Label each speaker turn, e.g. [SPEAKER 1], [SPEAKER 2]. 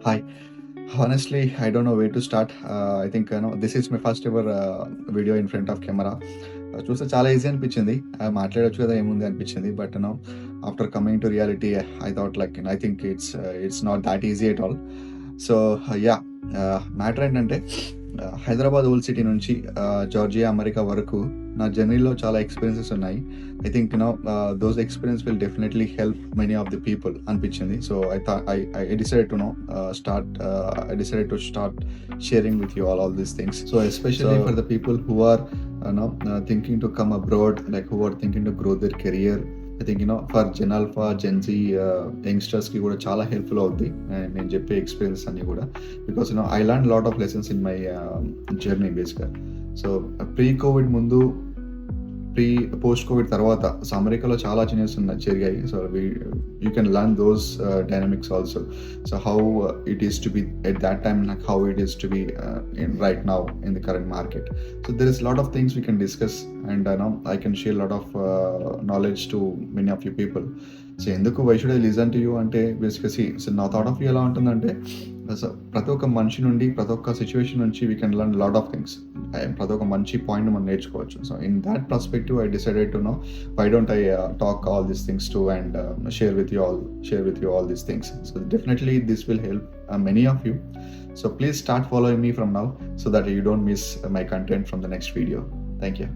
[SPEAKER 1] Hi. Honestly, I don't know where to start. I think this is my first ever video in front of camera. చూస్తే చాలా easy అనిపించింది. మాట్లాడొచ్చు కదా ఏముంది అనిపించింది. But after coming to reality I thought like I think it's not that easy at all. So yeah matter ఏంటంటే Hyderabad old city నుంచి Georgia America వరకు నా జర్నీలో చాలా ఎక్స్పీరియన్సెస్ ఉన్నాయి. I think those experience will definitely help many of the people అనిపించింది. So I decided to start sharing with you all these things. So especially for the people who are thinking to come abroad, like who are thinking to grow their career. I think for Gen Alpha, Gen Z యంగ్స్టర్స్కి కూడా చాలా helpful అవుద్ది నేను చెప్పే experience అన్నీ కూడా. Because I learn lot of lessons in my journey బేస్గా. So pre Covid ముందు, పోస్ట్ కోవిడ్ తర్వాత, సో అమెరికాలో చాలా చేంజెస్ జరిగాయి. So you can learn those dynamics also. So how it is to be at that time, like how it is to be in right now in the current market. So there is a lot of things we can discuss, and I can share a lot of knowledge to many of you people. So ఎందుకు why should I listen to you అంటే బేసిక్గా so నా thought of view ఎలా ఉంటుందంటే, ప్రతి ఒక్క మనిషి నుండి, ప్రతి ఒక్క సిచ్యువేషన్ నుంచి we can learn lot of things. ప్రతి ఒక్క మంచి పాయింట్ మనం నేర్చుకోవచ్చు. So in that perspective I decided to know why don't I talk all these things to and share with you all these things. So definitely this will help many of you. So please start following me from now so that you don't miss my content from the next video. Thank you.